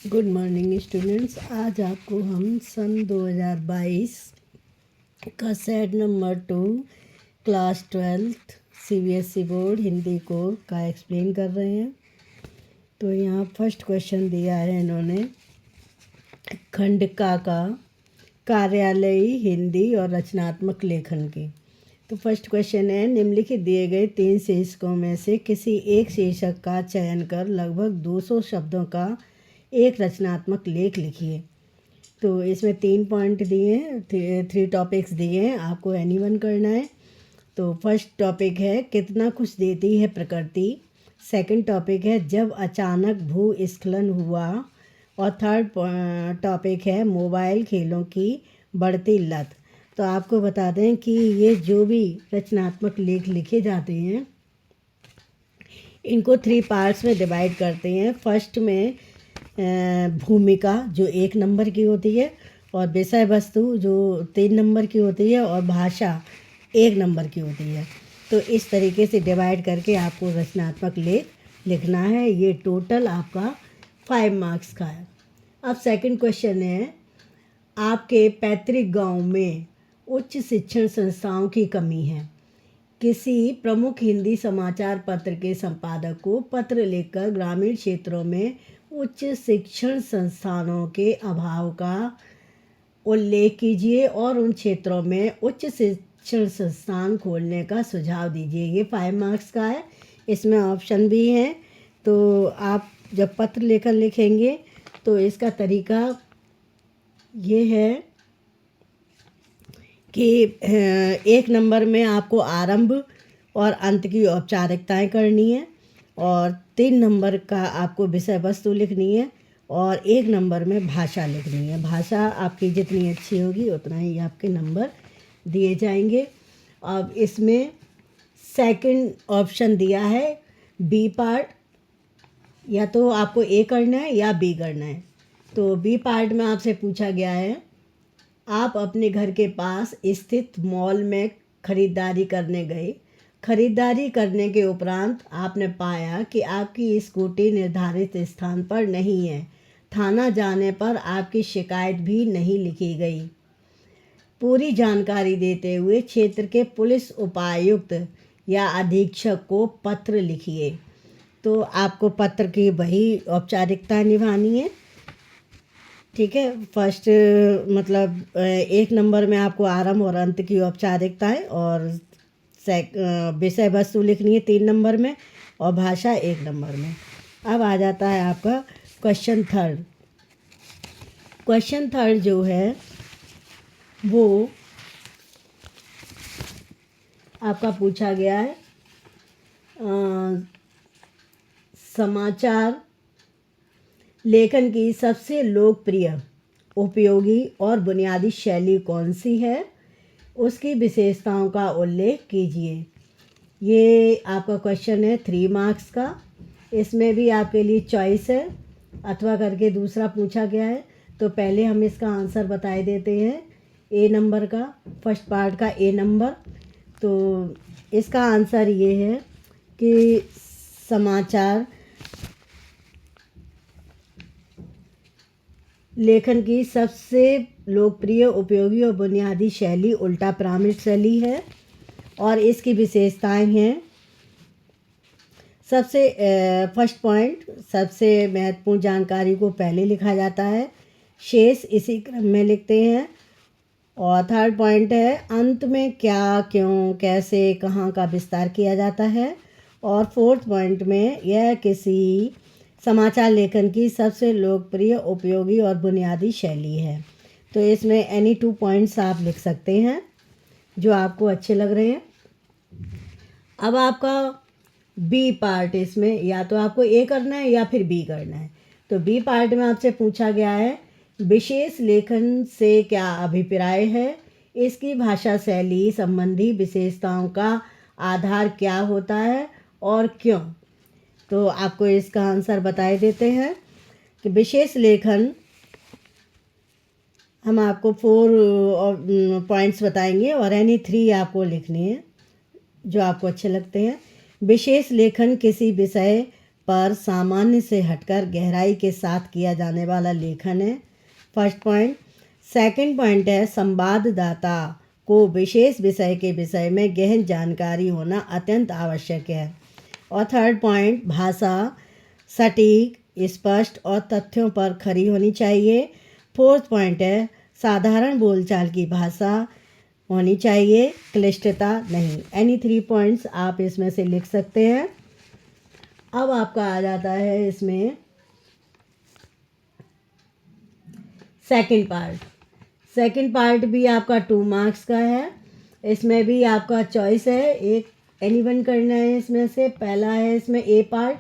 Good morning students. आज आपको हम सन 2022 का set number 2 class 12 CBSE board Hindi core का एक्सप्लेन कर रहे हैं। तो यहाँ फर्स्ट क्वेश्चन दिया है इन्होंने, खंडिका का कार्यालयी हिंदी और रचनात्मक लेखन की। तो फर्स्ट क्वेश्चन है, निम्नलिखित दिए गए 3 शीर्षकों में से किसी एक शीर्षक का चयन कर लगभग 200 शब्दों का एक रचनात्मक लेख लिखिए। तो इसमें 3 पॉइंट दिए हैं, 3 टॉपिक्स दिए हैं, आपको एनीवन करना है। तो फर्स्ट टॉपिक है, कितना कुछ देती है प्रकृति। सेकंड टॉपिक है, जब अचानक भूस्खलन हुआ। और थर्ड टॉपिक है, मोबाइल खेलों की बढ़ती लत। तो आपको बता दें कि ये जो भी रचनात्मक लेख लिखे जाते हैं इनको 3 पार्ट्स में डिवाइड करते हैं। फर्स्ट में भूमिका जो 1 नंबर की होती है, और विषय वस्तु जो 3 नंबर की होती है, और भाषा 1 नंबर की होती है। तो इस तरीके से डिवाइड करके आपको रचनात्मक लेख लिखना है। ये टोटल आपका 5 मार्क्स का है। अब सेकंड क्वेश्चन है, आपके पैतृक गांव में उच्च शिक्षण संस्थाओं की कमी है। किसी प्रमुख हिंदी समाचार पत्र के संपादक को पत्र लिखकर ग्रामीण क्षेत्रों में उच्च शिक्षण संस्थानों के अभाव का उल्लेख कीजिए और उन क्षेत्रों में उच्च शिक्षण संस्थान खोलने का सुझाव दीजिए। ये 5 मार्क्स का है। इसमें ऑप्शन भी हैं। तो आप जब पत्र लेखन लिखेंगे तो इसका तरीका ये है कि 1 नंबर में आपको आरंभ और अंत की औपचारिकताएं करनी है, और 3 नंबर का आपको विषय वस्तु लिखनी है, और 1 नंबर में भाषा लिखनी है। भाषा आपकी जितनी अच्छी होगी उतना ही आपके नंबर दिए जाएंगे। अब इसमें सेकंड ऑप्शन दिया है बी पार्ट, या तो आपको ए करना है या बी करना है। तो बी पार्ट में आपसे पूछा गया है, आप अपने घर के पास स्थित मॉल में खरीदारी करने गए। खरीदारी करने के उपरांत आपने पाया कि आपकी स्कूटी निर्धारित स्थान पर नहीं है। थाना जाने पर आपकी शिकायत भी नहीं लिखी गई। पूरी जानकारी देते हुए क्षेत्र के पुलिस उपायुक्त या अधीक्षक को पत्र लिखिए। तो आपको पत्र की वही औपचारिकता निभानी है। ठीक है। फर्स्ट मतलब 1 नंबर में आपको आरंभ और अंत की औपचारिकताएं, और विषय वस्तु लिखनी है 3 नंबर में, और भाषा 1 नंबर में। अब आ जाता है आपका क्वेश्चन थर्ड। क्वेश्चन थर्ड जो है वो आपका पूछा गया है, समाचार लेखन की सबसे लोकप्रिय, उपयोगी और बुनियादी शैली कौन सी है, उसकी विशेषताओं का उल्लेख कीजिए। ये आपका क्वेश्चन है 3 मार्क्स का। इसमें भी आपके लिए चॉइस है, अथवा करके दूसरा पूछा गया है। तो पहले हम इसका आंसर बताए देते हैं। ए नंबर का, फर्स्ट पार्ट का ए नंबर। तो इसका आंसर ये है कि समाचार लेखन की सबसे लोकप्रिय, उपयोगी और बुनियादी शैली उल्टा पिरामिड शैली है, और इसकी विशेषताएं हैं। सबसे फर्स्ट पॉइंट, सबसे महत्वपूर्ण जानकारी को पहले लिखा जाता है, शेष इसी क्रम में लिखते हैं। और थर्ड पॉइंट है, अंत में क्या, क्यों, कैसे, कहाँ का विस्तार किया जाता है। और फोर्थ पॉइंट में यह किसी समाचार लेखन की सबसे लोकप्रिय, उपयोगी और बुनियादी शैली है। तो इसमें एनी 2 पॉइंट्स आप लिख सकते हैं जो आपको अच्छे लग रहे हैं। अब आपका बी पार्ट, इसमें या तो आपको ए करना है या फिर बी करना है। तो बी पार्ट में आपसे पूछा गया है, विशेष लेखन से क्या अभिप्राय है, इसकी भाषा शैली संबंधी विशेषताओं का आधार क्या होता है और क्यों। तो आपको इसका आंसर बताए देते हैं कि विशेष लेखन, हम आपको 4 पॉइंट्स बताएंगे और एनी 3 आपको लिखनी है जो आपको अच्छे लगते हैं। विशेष लेखन किसी विषय, पर सामान्य से हटकर गहराई के साथ किया जाने वाला लेखन है, फर्स्ट पॉइंट। सेकंड पॉइंट है संवाददाता को विशेष विषय के विषय में गहन जानकारी होना अत्यंत आवश्यक है। और थर्ड पॉइंट, भाषा सटीक, स्पष्ट और तथ्यों पर खरी होनी चाहिए। फोर्थ पॉइंट है साधारण बोलचाल की भाषा होनी चाहिए, क्लिष्टता नहीं। एनी 3 पॉइंट्स आप इसमें से लिख सकते हैं। अब आपका आ जाता है इसमें सेकंड पार्ट। सेकंड पार्ट भी आपका 2 मार्क्स का है। इसमें भी आपका चॉइस है, एक एनीवन करना है इसमें से। पहला है इसमें ए पार्ट,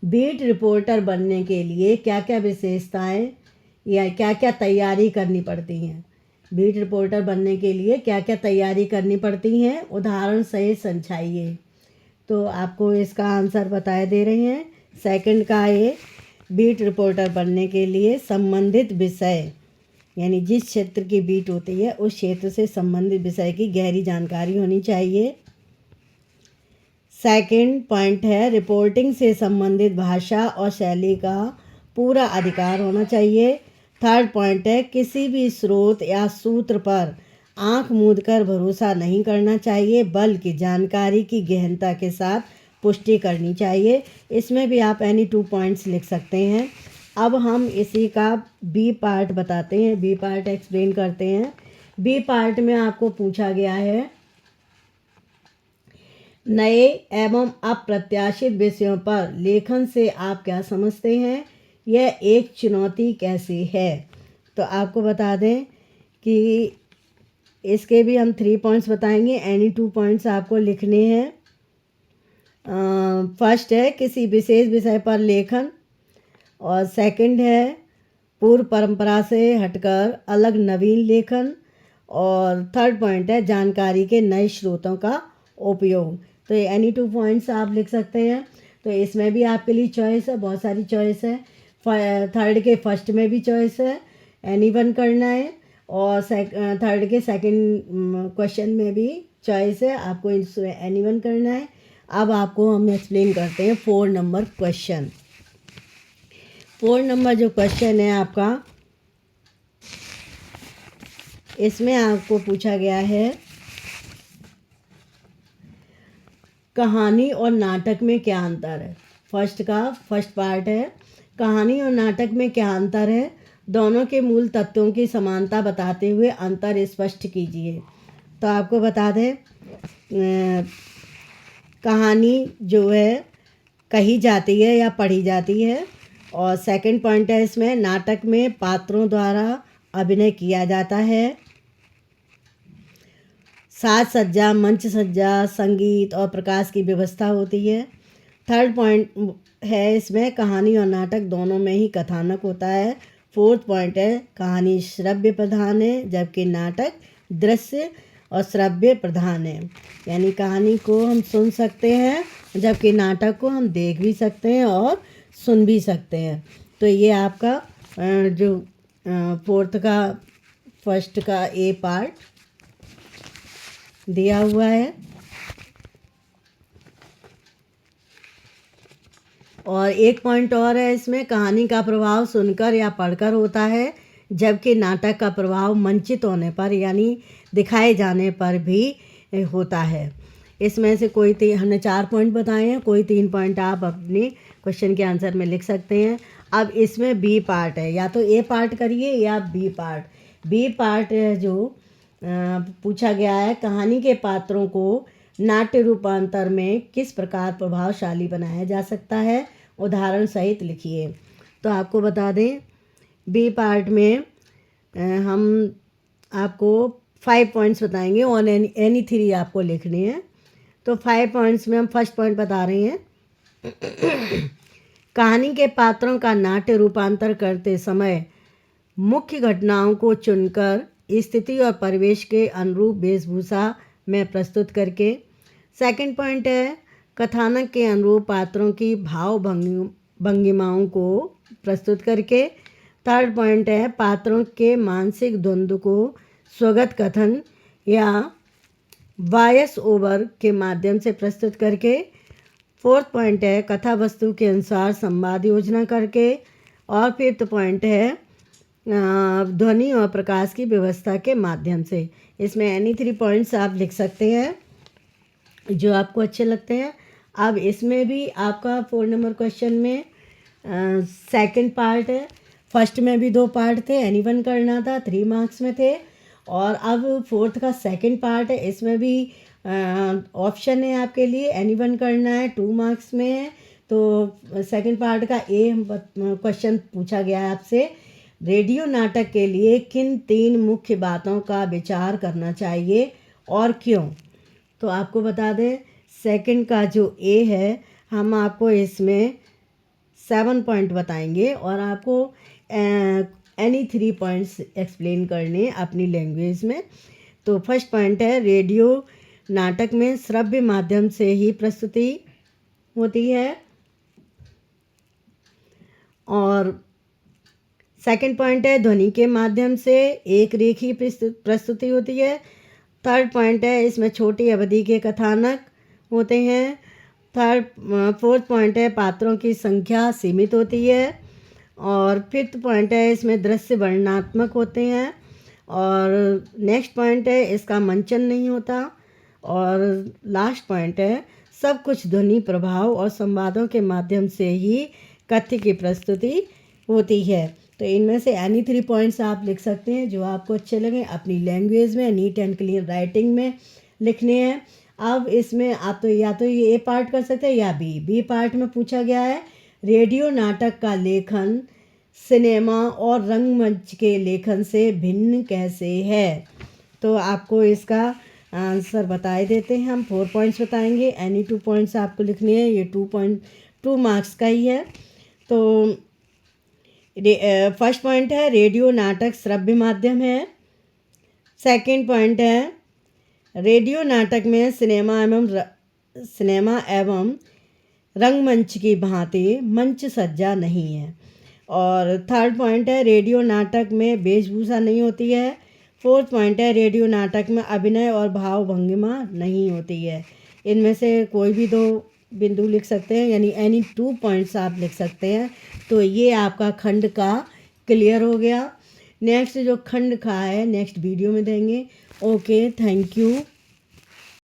बीट रिपोर्टर बनने के लिए क्या क्या विशेषताएं या क्या क्या तैयारी करनी पड़ती हैं। बीट रिपोर्टर बनने के लिए क्या क्या तैयारी करनी पड़ती हैं, उदाहरण सहित समझाइए। तो आपको इसका आंसर बताए दे रहे हैं। सेकंड का ये, बीट रिपोर्टर बनने के लिए संबंधित विषय यानी जिस क्षेत्र की बीट होती है उस क्षेत्र से संबंधित विषय की गहरी जानकारी होनी चाहिए। सेकंड पॉइंट है रिपोर्टिंग से संबंधित भाषा और शैली का पूरा अधिकार होना चाहिए। थर्ड पॉइंट है किसी भी स्रोत या सूत्र पर आंख मूंद कर भरोसा नहीं करना चाहिए, बल्कि जानकारी की गहनता के साथ पुष्टि करनी चाहिए। इसमें भी आप एनी 2 पॉइंट्स लिख सकते हैं। अब हम इसी का बी पार्ट बताते हैं, बी पार्ट एक्सप्लेन करते हैं। बी पार्ट में आपको पूछा गया है नए एवं अप्रत्याशित विषयों पर लेखन से आप क्या समझते हैं, यह एक चुनौती कैसी है। तो आपको बता दें कि इसके भी हम 3 पॉइंट्स बताएंगे, एनी 2 पॉइंट्स आपको लिखने हैं। फर्स्ट है किसी विशेष विषय पर लेखन, और सेकंड है पूर्व परंपरा से हटकर अलग नवीन लेखन, और थर्ड पॉइंट है जानकारी के नए स्रोतों का उपयोग। तो ये एनी 2 पॉइंट्स आप लिख सकते हैं। तो इसमें भी आपके लिए चॉइस है, बहुत सारी चॉइस है। थर्ड के फर्स्ट में भी चॉइस है, एनी वन करना है, और थर्ड के सेकंड क्वेश्चन में भी चॉइस है, आपको इसमें एनी वन करना है। अब आपको हम एक्सप्लेन करते हैं 4 नंबर क्वेश्चन। 4 नंबर जो क्वेश्चन है आपका, इसमें आपको पूछा गया है कहानी और नाटक में क्या अंतर है। फर्स्ट पार्ट है कहानी और नाटक में क्या अंतर है, दोनों के मूल तत्वों की समानता बताते हुए अंतर स्पष्ट कीजिए। तो आपको बता दें कहानी जो है कही जाती है या पढ़ी जाती है, और सेकंड पॉइंट है इसमें नाटक में पात्रों द्वारा अभिनय किया जाता है। साज सज्जा, मंच सज्जा, संगीत और प्रकाश की व्यवस्था होती है। थर्ड पॉइंट है इसमें कहानी और नाटक दोनों में ही कथानक होता है। फोर्थ पॉइंट है कहानी श्रव्य प्रधान है, जबकि नाटक दृश्य और श्रव्य प्रधान है। यानी कहानी को हम सुन सकते हैं, जबकि नाटक को हम देख भी सकते हैं और सुन भी सकते हैं। तो ये आपका जो फर्स्ट का ए पार्ट दिया हुआ है। और एक पॉइंट और है इसमें, कहानी का प्रभाव सुनकर या पढ़कर होता है, जबकि नाटक का प्रभाव मंचित होने पर यानी दिखाए जाने पर भी होता है। इसमें से कोई हमने 4 पॉइंट बताए हैं, कोई 3 पॉइंट आप अपने क्वेश्चन के आंसर में लिख सकते हैं। अब इसमें बी पार्ट है, या तो ए पार्ट करिए या बी पार्ट। बी पार्ट जो पूछा गया है कहानी के पात्रों को नाट्य रूपांतर में किस प्रकार प्रभावशाली बनाया जा सकता है, उदाहरण सहित लिखिए। तो आपको बता दें बी पार्ट में हम आपको 5 पॉइंट्स बताएंगे और एनी 3 आपको लिखने हैं। तो 5 पॉइंट्स में हम फर्स्ट पॉइंट बता रहे हैं कहानी के पात्रों का नाट्य रूपांतर करते समय मुख्य घटनाओं को चुनकर स्थिति और परिवेश के अनुरूप वेशभूषा में प्रस्तुत करके। सेकंड पॉइंट है कथानक के अनुरूप पात्रों की भाव भंगिमाओं को प्रस्तुत करके। थर्ड पॉइंट है पात्रों के मानसिक द्वंद्व को स्वगत कथन या वॉइस ओवर के माध्यम से प्रस्तुत करके। फोर्थ पॉइंट है कथा वस्तु के अनुसार संवाद योजना करके। और फिफ्थ पॉइंट है ध्वनि और प्रकाश की व्यवस्था के माध्यम से। इसमें एनी 3 पॉइंट्स आप लिख सकते हैं जो आपको अच्छे लगते हैं। अब इसमें भी आपका 4 नंबर क्वेश्चन में सेकंड पार्ट है। फर्स्ट में भी 2 पार्ट थे, एनी वन करना था, 3 मार्क्स में थे। और अब फोर्थ का सेकंड पार्ट है, इसमें भी ऑप्शन है आपके लिए, एनी वन करना है, 2 मार्क्स में है। तो सेकंड पार्ट का क्वेश्चन पूछा गया है आपसे, रेडियो नाटक के लिए किन 3 मुख्य बातों का विचार करना चाहिए और क्यों। तो आपको बता दें सेकंड का जो ए है, हम आपको इसमें 7 पॉइंट बताएंगे और आपको एनी 3 पॉइंट्स एक्सप्लेन करने अपनी लैंग्वेज में। तो फर्स्ट पॉइंट है रेडियो नाटक में श्रव्य माध्यम से ही प्रस्तुति होती है। और सेकंड पॉइंट है ध्वनि के माध्यम से एक रेखीय प्रस्तुति होती है। थर्ड पॉइंट है इसमें छोटी अवधि के कथानक होते हैं। फोर्थ पॉइंट है पात्रों की संख्या सीमित होती है। और फिफ्थ पॉइंट है इसमें दृश्य वर्णनात्मक होते हैं। और नेक्स्ट पॉइंट है इसका मंचन नहीं होता। और लास्ट पॉइंट है सब कुछ ध्वनि प्रभाव और संवादों के माध्यम से ही कथ्य की प्रस्तुति होती है। तो इनमें से एनी 3 पॉइंट्स आप लिख सकते हैं जो आपको अच्छे लगें, अपनी लैंग्वेज में नीट एंड क्लीन राइटिंग में लिखने हैं। अब इसमें आप तो या तो ये ए पार्ट कर सकते हैं या बी पार्ट में पूछा गया है रेडियो नाटक का लेखन सिनेमा और रंगमंच के लेखन से भिन्न कैसे है। तो आपको इसका आंसर बताए देते हैं हम। 4 पॉइंट्स बताएंगे, एनी 2 पॉइंट्स आपको लिखने हैं, ये 2 मार्क्स का ही है। तो फर्स्ट पॉइंट है रेडियो नाटक श्रव्य माध्यम है। सेकंड पॉइंट है रेडियो नाटक में सिनेमा एवं रंगमंच की भांति मंच सज्जा नहीं है। और थर्ड पॉइंट है रेडियो नाटक में वेशभूषा नहीं होती है। फोर्थ पॉइंट है रेडियो नाटक में अभिनय और भाव भंगिमा नहीं होती है। इनमें से कोई भी 2 बिंदु लिख सकते हैं, यानी एनी 2 पॉइंट्स आप लिख सकते हैं। तो ये आपका खंड का क्लियर हो गया। नेक्स्ट जो खंड का है नेक्स्ट वीडियो में देंगे। Okay, thank you.